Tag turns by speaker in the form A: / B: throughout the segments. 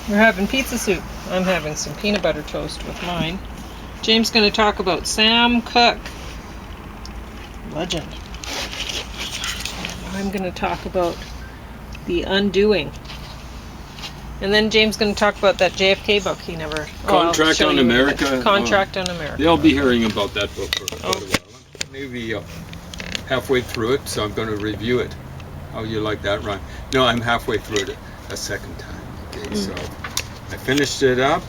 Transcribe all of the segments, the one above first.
A: We're having pizza soup. I'm having some peanut butter toast with mine. James going to talk about Sam Cooke, legend. I'm going to talk about The Undoing. And then James going to talk about that JFK book he never...
B: Contract on America.
A: Contract on America.
B: They'll be hearing about that book for quite a while. Maybe halfway through it, so I'm going to review it. How you like that, Ron? No, I'm halfway through it a second time. Okay, so I finished it up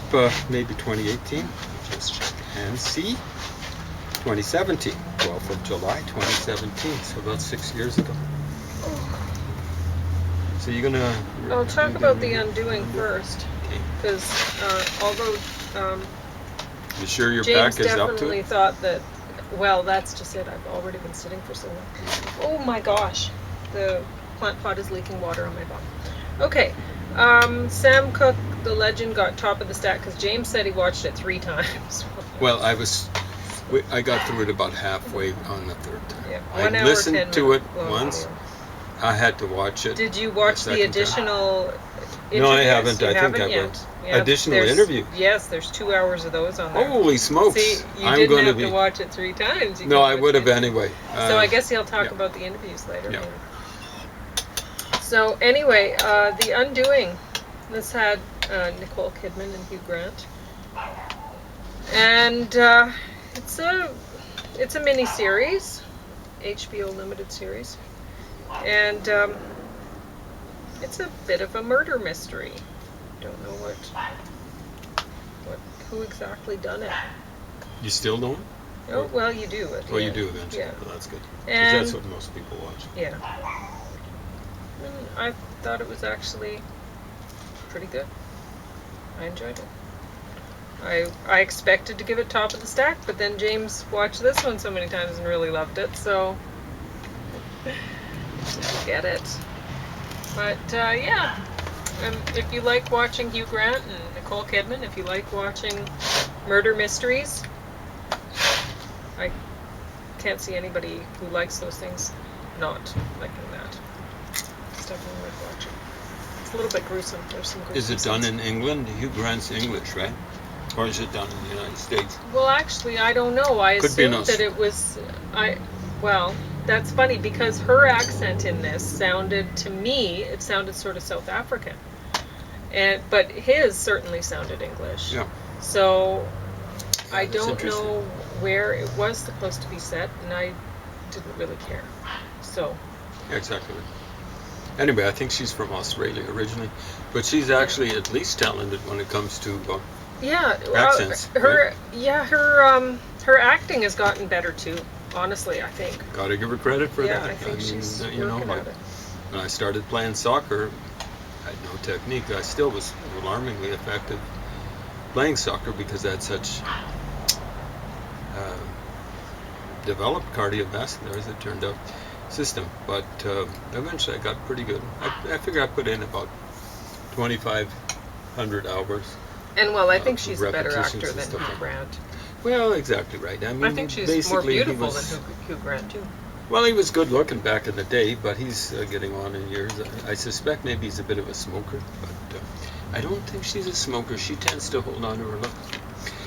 B: maybe 2018. Just check and see. 2017, 12th of July, 2017. So about 6 years ago. So you're gonna.
A: I'll talk about The Undoing first, because although
B: you sure your
A: James
B: back is up to it?
A: definitely thought that. Well, that's just it. I've already been sitting for so long. Oh my gosh, the plant pot is leaking water on my bum. Okay, Sam Cooke, the legend, got top of the stack because James said he watched it 3 times.
B: Well, I got through it about halfway on the 3rd time.
A: Yeah,
B: I listened to it once. I had to watch it.
A: Did you watch the additional interviews?
B: No, I haven't.
A: I
B: think I will. Yeah, additional interview.
A: Yes, there's 2 hours of those on there.
B: Holy smokes!
A: See, you didn't have to watch it 3 times.
B: No, I would have anyway.
A: So I guess he'll talk about the interviews later. Yeah. So anyway, The Undoing. This had Nicole Kidman and Hugh Grant, and it's a mini series, HBO limited series. And it's a bit of a murder mystery. Don't know who exactly done it.
B: You still don't?
A: Oh, well, you do.
B: Oh, you do eventually.
A: Yeah.
B: Well, that's good.
A: And
B: that's what most people watch.
A: Yeah. And I thought it was actually pretty good. I enjoyed it. I expected to give it top of the stack, but then James watched this one so many times and really loved it, so get it. But yeah, if you like watching Hugh Grant and Nicole Kidman, if you like watching murder mysteries, I can't see anybody who likes those things not liking that. It's definitely worth watching. It's a little bit gruesome. There's some gruesome
B: Is it done
A: scenes.
B: in England? Hugh Grant's English, right? Or is it done in the United States?
A: Well, actually, I don't know. I
B: Could
A: assumed that it was... Well, that's funny because her accent in this sounded, to me, it sounded sort of South African. But his certainly sounded English.
B: Yeah.
A: So I don't know where it was supposed to be set, and I didn't really care. So.
B: Yeah, exactly. Anyway, I think she's from Australia originally, but she's actually at least talented when it comes to accents.
A: Her acting has gotten better too. Honestly, I think.
B: Gotta give her credit for that.
A: Yeah, I think she's working at it.
B: When I started playing soccer, I had no technique. I still was alarmingly effective playing soccer because I had such developed cardiovascular, as it turned out, system. But eventually I got pretty good. I figure I put in about 2,500 hours.
A: And well, I think she's a better actor than Hugh Grant.
B: Well, exactly right. I mean,
A: I think she's more beautiful than Hugh Grant too.
B: Well, he was good looking back in the day, but he's getting on in years. I suspect maybe he's a bit of a smoker, but I don't think she's a smoker. She tends to hold on to her look.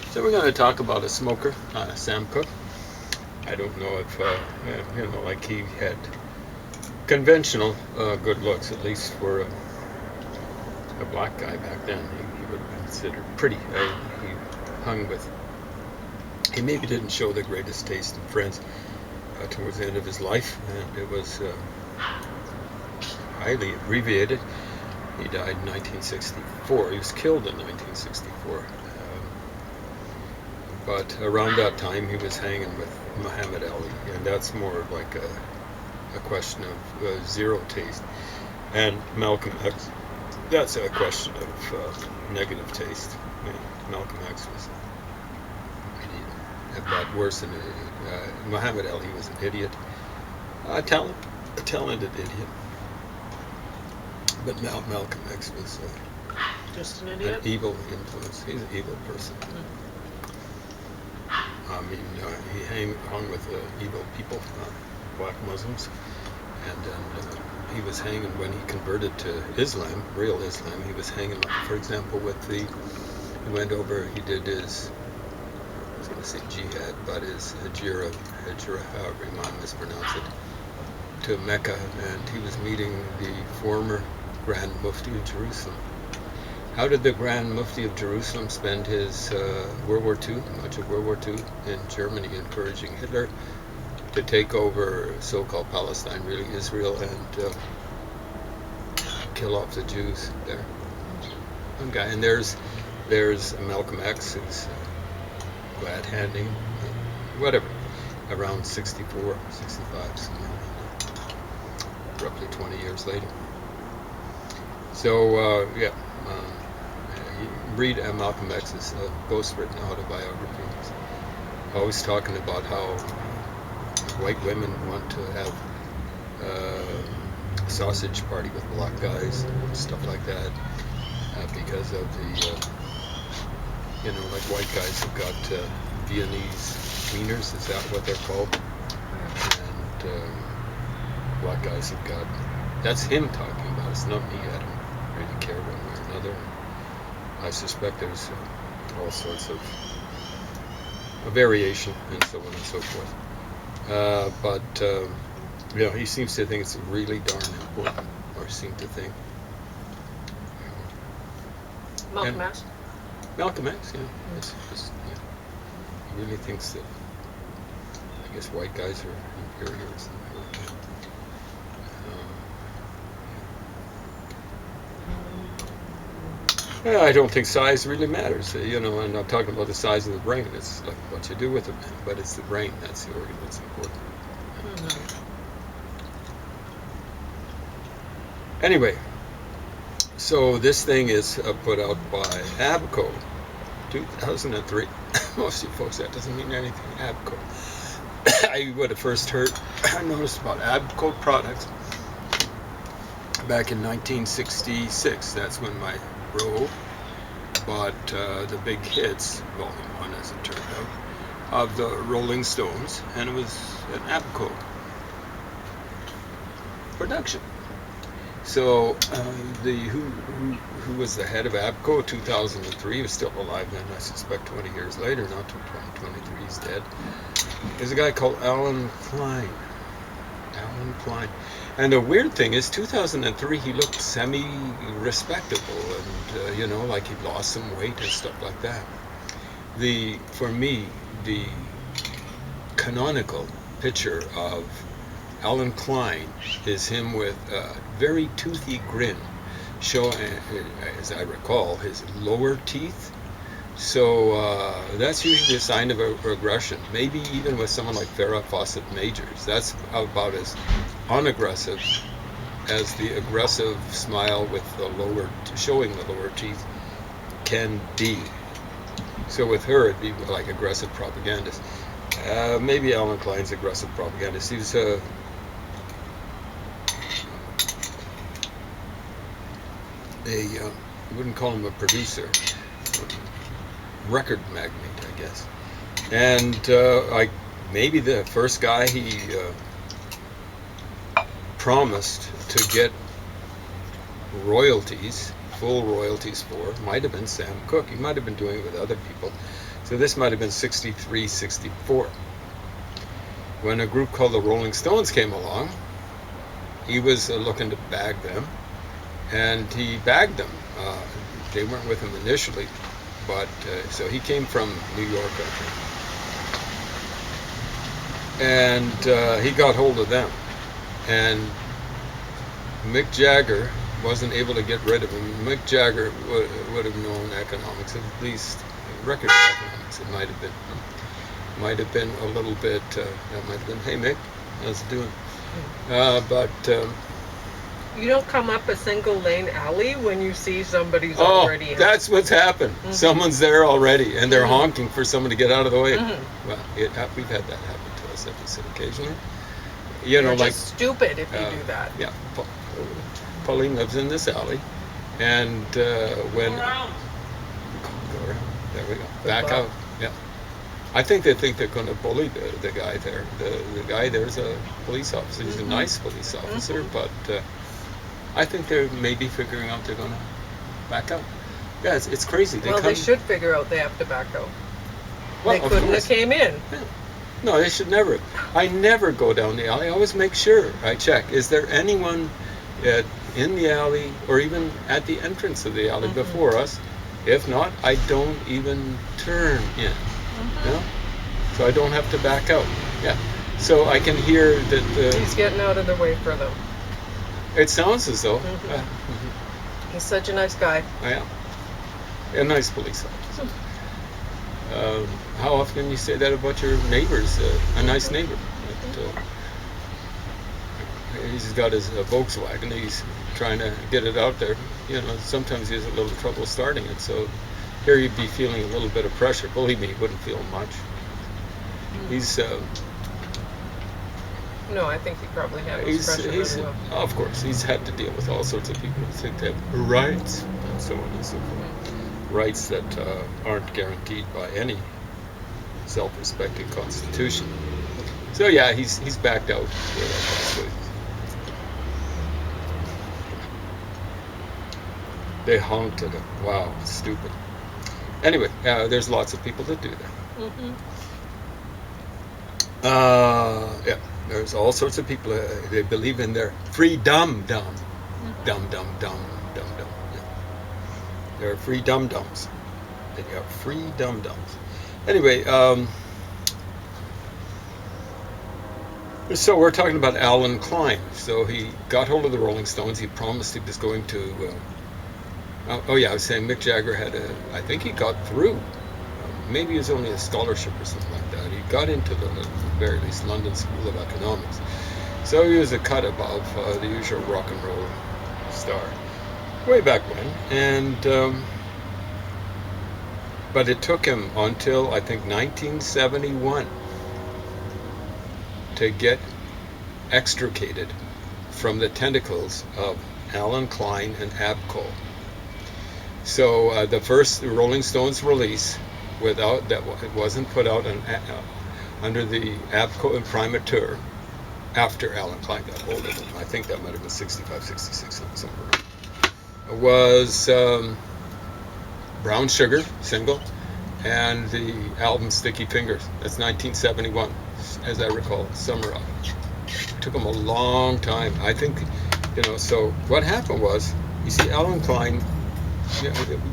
B: So we're going to talk about a smoker, Sam Cooke. I don't know if, like he had conventional good looks, at least for a black guy back then. He would have been considered pretty. He hung with... He maybe didn't show the greatest taste in friends towards the end of his life, and it was highly abbreviated. He died in 1964. He was killed in 1964. But around that time, he was hanging with Muhammad Ali, and that's more like a question of zero taste. And Malcolm X, that's a question of negative taste. I mean, Malcolm X was a lot worse than Muhammad Ali was an idiot, a talented idiot. But Malcolm X was
A: just an idiot,
B: an evil influence. He's an evil person. I mean, he hung with evil people, black Muslims, and then he was hanging when he converted to Islam, real Islam. He was hanging, for example, he went over, he did his, I was going to say jihad, but his hijra, however you might mispronounce it, to Mecca, and he was meeting the former Grand Mufti of Jerusalem. How did the Grand Mufti of Jerusalem spend his World War II, much of World War II, in Germany, encouraging Hitler to take over so-called Palestine, really Israel, and kill off the Jews there? One guy, and there's Malcolm X, who's glad-handing, whatever, around 64, 65, something like that, roughly 20 years later. So, read Malcolm X's ghostwritten autobiography. He's always talking about how white women want to have a sausage party with black guys and stuff like that, because of the, like white guys have got Viennese wieners, is that what they're called? And black guys have got, that's him talking about, it's not me. I don't really care one way or another. I suspect there's all sorts of a variation and so on and so forth. But he seems to think it's really darn important, or seem to think.
A: Malcolm X?
B: Malcolm X, yeah. He really thinks that, I guess, white guys are inferior or something like that. Yeah, I don't think size really matters, and I'm talking about the size of the brain. It's like what you do with it, but it's the brain, that's the organ that's important. Anyway, so this thing is put out by Abco, 2003. Most of you folks, that doesn't mean anything, Abco. I would have first noticed about Abco products back in 1966. That's when my bro bought the big hits, volume 1 as it turned out, of the Rolling Stones, and it was an Abco production. So who was the head of Abco 2003, he was still alive then, I suspect 20 years later, not 2023, he's dead. There's a guy called Alan Klein. And the weird thing is, 2003, he looked semi-respectable, and like he'd lost some weight and stuff like that. For me, the canonical picture of Alan Klein is him with a very toothy grin, showing, as I recall, his lower teeth. So that's usually a sign of aggression. Maybe even with someone like Farrah Fawcett Majors, that's about as unaggressive as the aggressive smile with the showing the lower teeth can be. So with her, it'd be like aggressive propagandist. Maybe Alan Klein's aggressive propagandist. He was you wouldn't call him a producer. Record magnate, I guess, and maybe the first guy he promised to get royalties, full royalties for, might have been Sam Cooke. He might have been doing it with other people. So this might have been 63, 64. When a group called the Rolling Stones came along, he was looking to bag them, and he bagged them. They weren't with him initially. But, so he came from New York, I think. And he got hold of them. And Mick Jagger wasn't able to get rid of him. Mick Jagger would have known economics, at least record economics. It might have been a little bit, that might have been, hey Mick, how's it doing? But
A: you don't come up a single lane alley when you see somebody's already in.
B: That's what's happened. Mm-hmm. Someone's there already, and they're honking for someone to get out of the way.
A: Mm-hmm.
B: Well, we've had that happen to us, like I said, occasionally.
A: You're just stupid if you do that.
B: Yeah. Pauline lives in this alley, and when... Go around. There we go. Back out. Yeah. I think they think they're going to bully the guy there. The guy there's a police officer. He's a nice police officer, but I think they're maybe figuring out they're going to back out. Yeah, it's crazy.
A: They should figure out they have to back out.
B: Well,
A: they couldn't have came in.
B: Yeah. No, they should never. I never go down the alley. I always make sure I check. Is there anyone in the alley or even at the entrance of the alley before us? If not, I don't even turn in. You know? So I don't have to back out. Yeah. So I can hear that.
A: He's getting out of the way for them.
B: It sounds as though.
A: He's such a nice guy.
B: I am. A nice police officer. How often you say that about your neighbors? A nice neighbor. He's got his Volkswagen. He's trying to get it out there. You know, sometimes he has a little trouble starting it. So here you'd be feeling a little bit of pressure. Believe me, he wouldn't feel much. He's.
A: No, I think he probably had his pressure.
B: Of course, he's had to deal with all sorts of people who think they have rights and so on and so forth. Rights that aren't guaranteed by any self-respecting constitution. So yeah, he's backed out. They honked at him. Wow, stupid. Anyway, there's lots of people that do that. Yeah, there's all sorts of people. They believe in their freedom, dumb. They're free dum-dums. They are free dum-dums. Anyway, so we're talking about Alan Klein. So he got hold of the Rolling Stones. He promised he was going to... I was saying Mick Jagger had I think he got through. Maybe it was only a scholarship or something like that. He got into the very least London School of Economics. So he was a cut above the usual rock and roll star. Way back when, and but it took him until I think 1971 to get extricated from the tentacles of Alan Klein and Abco. So the first Rolling Stones release, it wasn't put out under the Abco imprimatur after Alan Klein got hold of them. I think that might have been 65, 66, somewhere. Was Brown Sugar single and the album Sticky Fingers. That's 1971, as I recall, summer of. It took them a long time. I think, so what happened was, you see Alan Klein,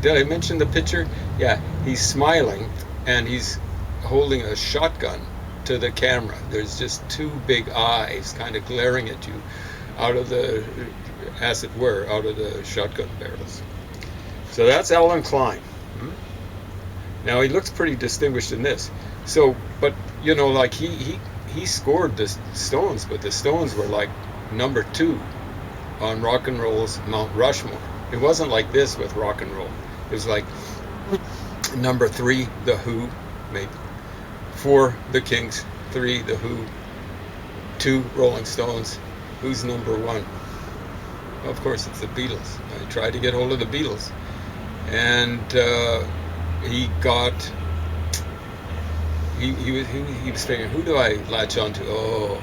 B: did I mention the picture? Yeah, he's smiling and he's holding a shotgun to the camera. There's just two big eyes kind of glaring at you out of the, as it were, out of the shotgun barrels. So that's Alan Klein. Now he looks pretty distinguished in this. So, but like he scored the Stones, but the Stones were like number 2 on rock and roll's Mount Rushmore. It wasn't like this with rock and roll. It was like number 3, The Who, maybe 4, The Kinks, 3, The Who, 2, Rolling Stones. Who's number 1? Of course, it's the Beatles. I tried to get hold of the Beatles, and he was figuring, who do I latch onto? Oh,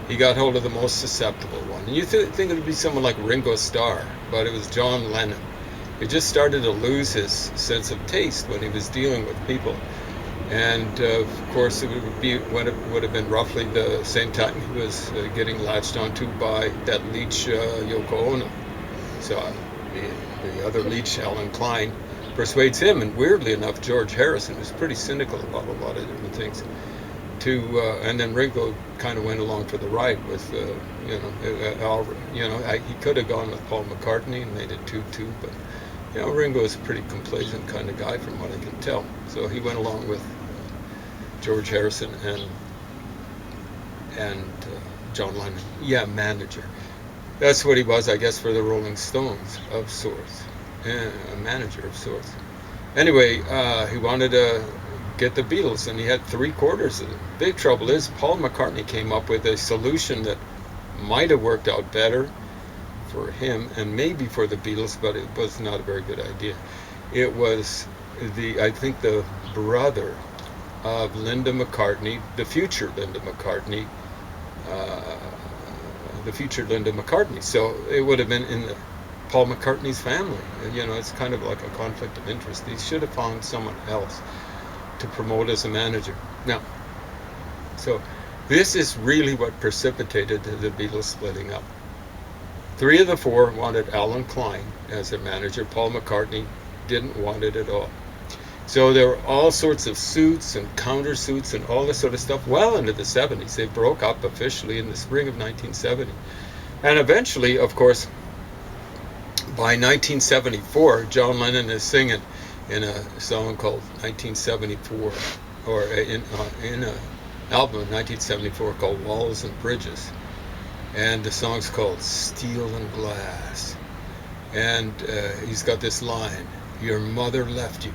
B: he got hold of the most susceptible one. And you think it would be someone like Ringo Starr, but it was John Lennon. He just started to lose his sense of taste when he was dealing with people. And of course, it would have been roughly the same time he was getting latched onto by that leech Yoko Ono. So the other leech, Alan Klein, persuades him, and weirdly enough, George Harrison, who's pretty cynical about a lot of different things, and then Ringo kind of went along for the ride with, he could have gone with Paul McCartney and made it 2-2, but Ringo is a pretty complacent kind of guy from what I can tell. So he went along with George Harrison and John Lennon. Yeah, manager. That's what he was, I guess, for the Rolling Stones, of sorts. Yeah, a manager of sorts. Anyway, he wanted to get the Beatles, and he had 3/4 of them. Big trouble is, Paul McCartney came up with a solution that might have worked out better for him and maybe for the Beatles, but it was not a very good idea. It was I think the brother of Linda McCartney, the future Linda McCartney, the future Linda McCartney. So it would have been in the Paul McCartney's family. It's kind of like a conflict of interest. He should have found someone else to promote as a manager. Now, so this is really what precipitated the Beatles splitting up. 3 of the 4 wanted Alan Klein as their manager. Paul McCartney didn't want it at all. So there were all sorts of suits and countersuits and all this sort of stuff well into the 70s. They broke up officially in the spring of 1970. And eventually, of course, by 1974, John Lennon is singing in a song called 1974, or in an album of 1974 called Walls and Bridges. And the song's called Steel and Glass. And he's got this line, your mother left you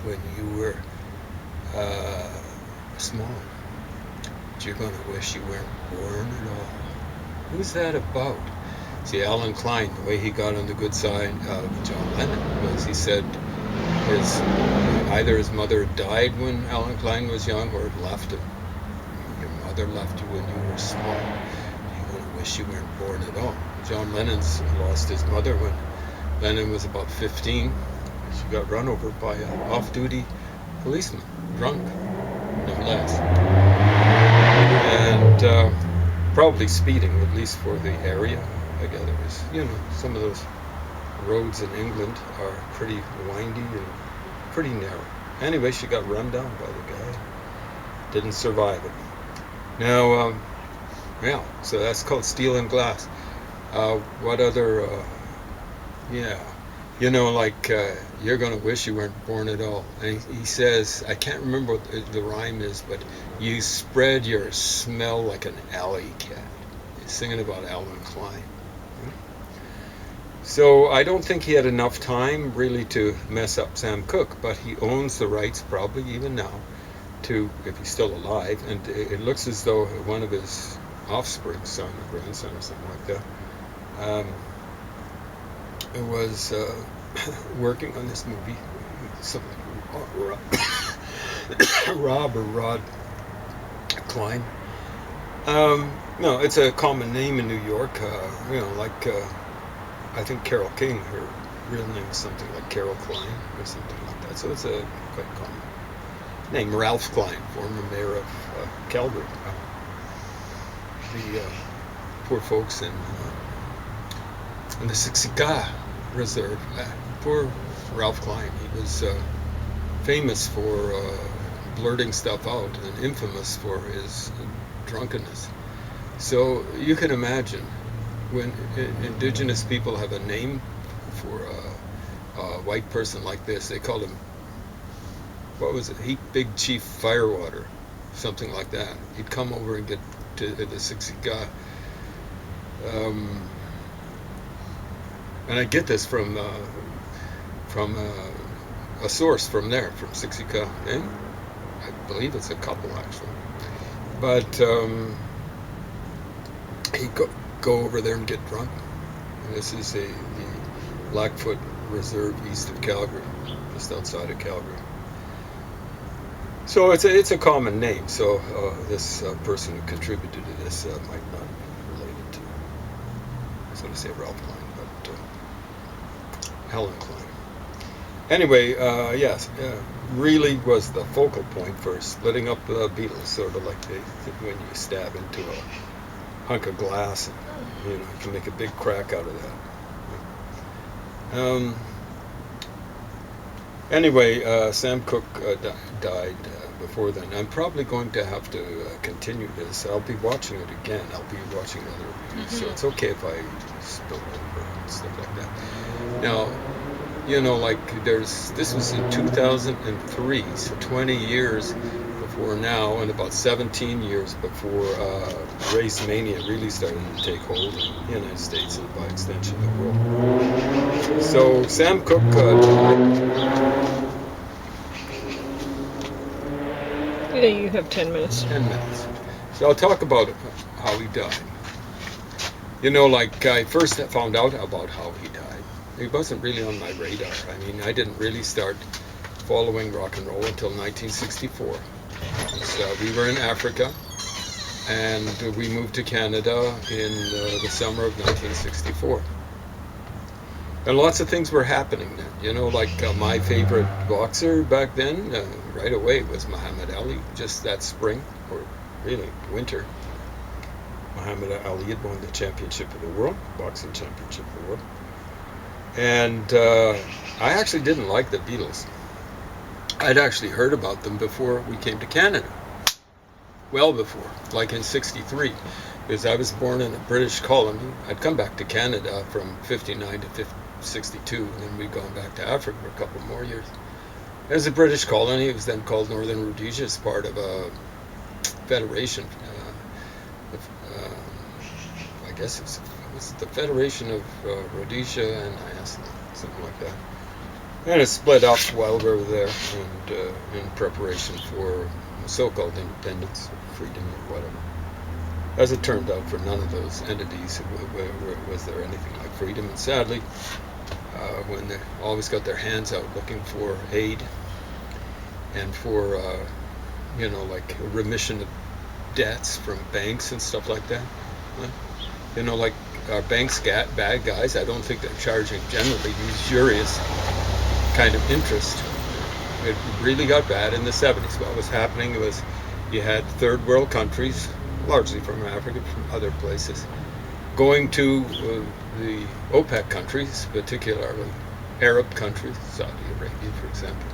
B: when you were small. But you're going to wish you weren't born at all. Who's that about? See, Alan Klein, the way he got on the good side of John Lennon was he said either his mother died when Alan Klein was young or left him. Your mother left you when you were small. Wish you weren't born at all. John Lennon's lost his mother when Lennon was about 15. She got run over by an off-duty policeman, drunk, no less. And probably speeding, at least for the area. I gather, some of those roads in England are pretty windy and pretty narrow. Anyway, she got run down by the guy. Didn't survive it. Now, yeah, so that's called Steel and Glass. What other, you're going to wish you weren't born at all. And he says, I can't remember what the rhyme is, but you spread your smell like an alley cat. He's singing about Alan Klein. So I don't think he had enough time really to mess up Sam Cooke, but he owns the rights, probably even now, to, if he's still alive, and it looks as though one of his offspring, son or grandson or something like that, was working on this movie. Something Rob or Rod Klein. No, it's a common name in New York. I think Carole King, her real name is something like Carol Klein or something like that. So it's a quite common name. Ralph Klein, former mayor of Calgary. The poor folks in the Siksika Reserve. Poor Ralph Klein. He was famous for blurting stuff out and infamous for his drunkenness. So you can imagine when indigenous people have a name for a white person like this, they called him, what was it, Big Chief Firewater, something like that. He'd come over and get to the Siksika. And I get this from a source from there, from Siksika. I believe it's a couple actually. But he'd go over there and get drunk. And this is the Blackfoot Reserve east of Calgary, just outside of Calgary. So it's a common name. So this person who contributed to this might not be related to, I was going to say Ralph Klein, but Helen Klein. Anyway, yes, really was the focal point for splitting up the Beatles, sort of like when you stab into a hunk of glass, and, you can make a big crack out of that. Anyway, Sam Cooke died before then. I'm probably going to have to continue this. I'll be watching it again. I'll be watching other reviews, so it's okay if I spill over and stuff like that. Now, this was in 2003, so 20 years before now, and about 17 years before race mania really started to take hold in the United States and by extension the world. So Sam Cooke
A: Yeah, you have 10 minutes.
B: 10 minutes. So I'll talk about how he died. I first found out about how he died. It wasn't really on my radar. I mean, I didn't really start following rock and roll until 1964. So we were in Africa, and we moved to Canada in the summer of 1964. And lots of things were happening then. You know, like my favorite boxer back then, right away, was Muhammad Ali. Just that spring, or really winter, Muhammad Ali had won the championship of the world, boxing championship of the world. And I actually didn't like the Beatles. I'd actually heard about them before we came to Canada. Well before, like in '63, because I was born in a British colony. I'd come back to Canada from '59 to '62, and then we'd gone back to Africa for a couple more years. As a British colony, it was then called Northern Rhodesia, as part of a federation. I guess it was the Federation of Rhodesia and Iceland, something like that. And it split up while we were there, and in preparation for so-called independence, or freedom, or whatever. As it turned out, for none of those entities was there anything like freedom. And sadly, when they always got their hands out looking for aid and for, like remission of debts from banks and stuff like that. Like our banks bad guys, I don't think they're charging generally usurious kind of interest. It really got bad in the 70s. What was happening was you had third world countries, largely from Africa, from other places, going to the OPEC countries, particularly Arab countries, Saudi Arabia, for example,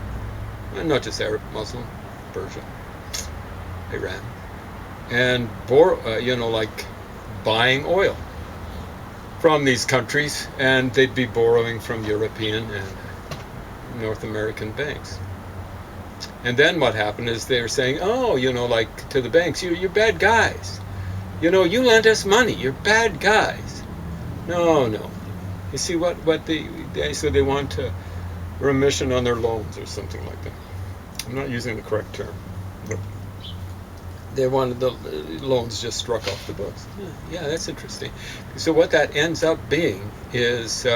B: and not just Arab, Muslim, Persia, Iran, and like buying oil from these countries, and they'd be borrowing from European and North American banks. And then what happened is they were saying, like to the banks, you're bad guys. You lent us money. You're bad guys. No. You see so they want remission on their loans or something like that. I'm not using the correct term, but they wanted the loans just struck off the books. Yeah, that's interesting. So what that ends up being is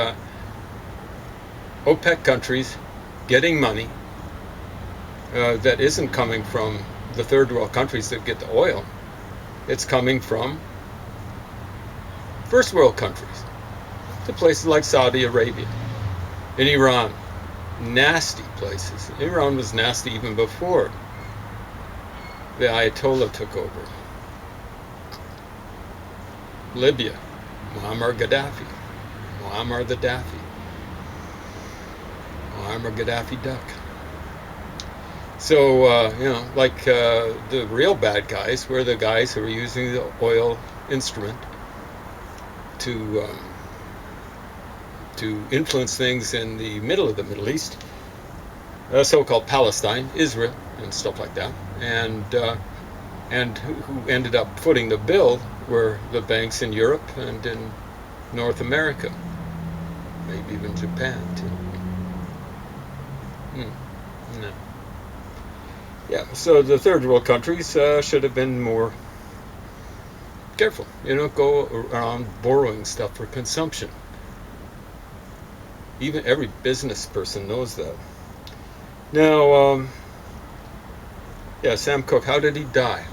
B: OPEC countries getting money that isn't coming from the third world countries that get the oil. It's coming from first world countries, to places like Saudi Arabia and Iran. Nasty places. Iran was nasty even before the Ayatollah took over. Libya, Muammar Gaddafi, Muammar Gaddafi duck. So, the real bad guys were the guys who were using the oil instrument to influence things in the middle of the Middle East, so-called Palestine, Israel, and stuff like that. And who ended up footing the bill were the banks in Europe and in North America, maybe even Japan too. No. Yeah, so the third world countries should have been more careful. Go around borrowing stuff for consumption. Even every business person knows that. Now, Sam Cooke, how did he die?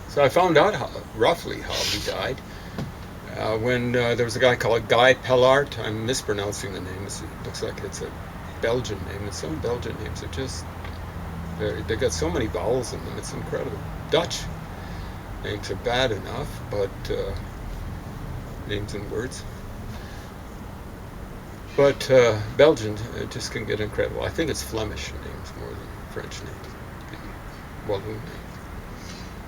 B: So I found out roughly how he died when there was a guy called Guy Pellart. I'm mispronouncing the name. It looks like it's a Belgian name, and some Belgian names are just... They got so many vowels in them, it's incredible. Dutch names are bad enough, but names and words. But Belgian just can get incredible. I think it's Flemish names more than French names, Walloon names.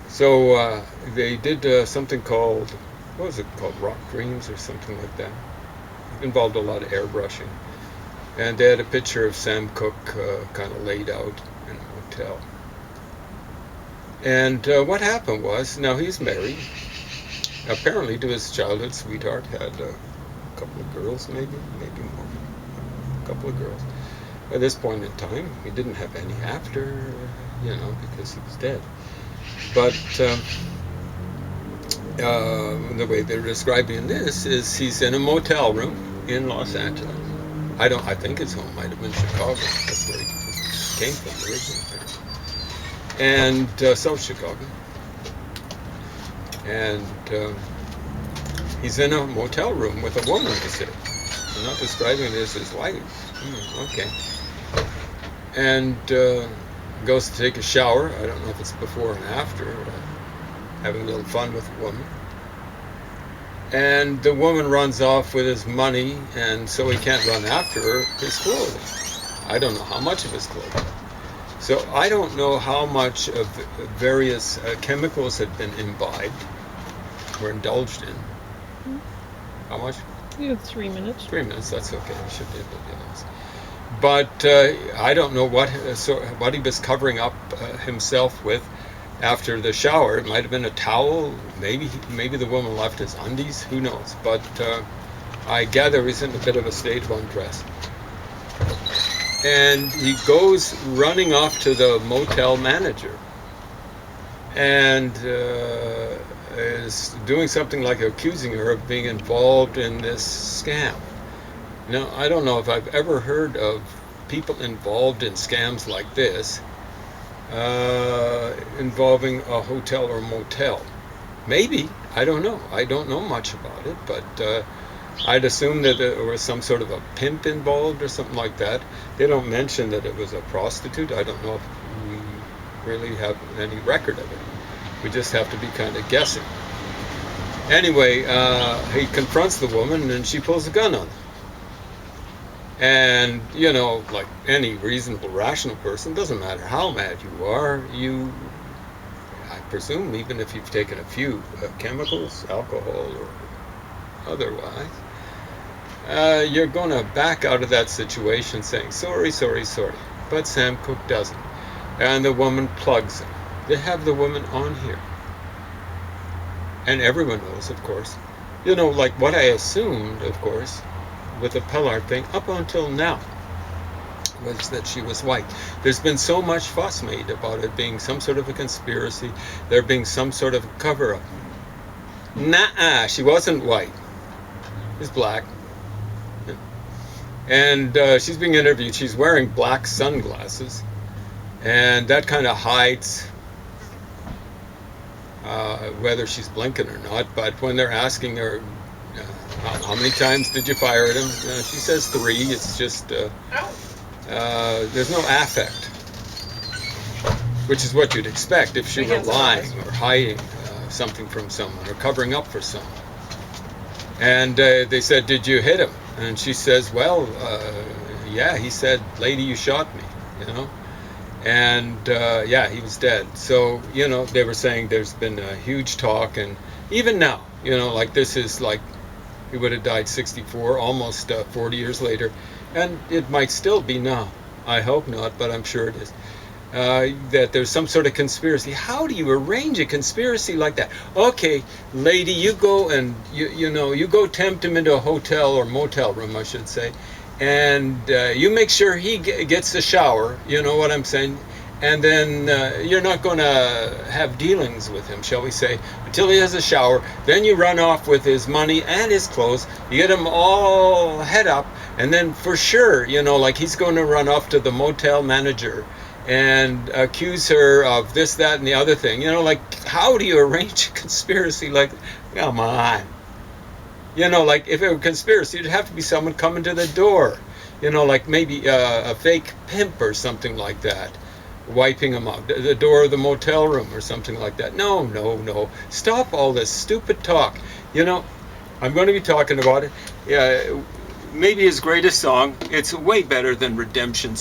B: So they did something called, what was it called, Rock Dreams or something like that. It involved a lot of airbrushing. And they had a picture of Sam Cooke kind of laid out in a hotel. And what happened was, now he's married, apparently to his childhood sweetheart, had a couple of girls, maybe more, a couple of girls. At this point in time, he didn't have any after, because he was dead. But the way they're describing this is he's in a motel room in Los Angeles. I think his home might have been Chicago. That's where he came from originally. And South Chicago. and he's in a motel room with a woman, they say. I'm not describing it as his wife. Okay. And goes to take a shower. I don't know if it's before and after, having a little fun with the woman. And the woman runs off with his money, and so he can't run after her, his clothing. I don't know how much of his clothing. So I don't know how much of various chemicals had been imbibed or indulged in. How much?
C: You have 3 minutes.
B: 3 minutes, that's okay. I should be able to do this. But I don't know what he was covering up himself with after the shower. It might have been a towel. Maybe the woman left his undies. Who knows? But I gather he's in a bit of a state of undress. And he goes running off to the motel manager and is doing something like accusing her of being involved in this scam. Now, I don't know if I've ever heard of people involved in scams like this involving a hotel or motel. Maybe, I don't know. I don't know much about it, but I'd assume that there was some sort of a pimp involved or something like that. They don't mention that it was a prostitute. I don't know if we really have any record of it. We just have to be kind of guessing. Anyway, he confronts the woman and she pulls a gun on him. And, you know, like any reasonable, rational person, doesn't matter how mad you are, I presume, even if you've taken a few chemicals, alcohol or otherwise, you're going to back out of that situation saying, sorry, sorry, sorry. But Sam Cooke doesn't. And the woman plugs him. They have the woman on here. And everyone knows, of course. You know, like what I assumed, of course, with the Pellard thing up until now was that she was white. There's been so much fuss made about it being some sort of a conspiracy, there being some sort of cover-up. Nuh-uh, she wasn't white. She's black. And she's being interviewed. She's wearing black sunglasses, and that kind of hides whether she's blinking or not. But when they're asking her, how many times did you fire at him? She says 3. It's just, there's no affect, which is what you'd expect if she were lying or hiding something from someone or covering up for someone. And they said, did you hit him? And she says, well, yeah, he said, lady, you shot me, you know. And yeah, he was dead. So, you know, they were saying there's been a huge talk, and even now, you know, like this is like, he would have died 64, almost 40 years later, and it might still be now. I hope not, but I'm sure it is. That there's some sort of conspiracy. How do you arrange a conspiracy like that? Okay, lady, you go and you go tempt him into a hotel or motel room, I should say, and you make sure he gets the shower. You know what I'm saying? And then you're not going to have dealings with him, shall we say, until he has a shower. Then you run off with his money and his clothes. You get him all head up, and then for sure, you know, like he's going to run off to the motel manager and accuse her of this, that, and the other thing. You know, like, how do you arrange a conspiracy like, come on. You know, like, if it were a conspiracy, it'd have to be someone coming to the door. You know, like maybe a fake pimp or something like that, wiping him out, the door of the motel room or something like that. No, no, no. Stop all this stupid talk. You know, I'm going to be talking about it. Maybe his greatest song. It's way better than Redemption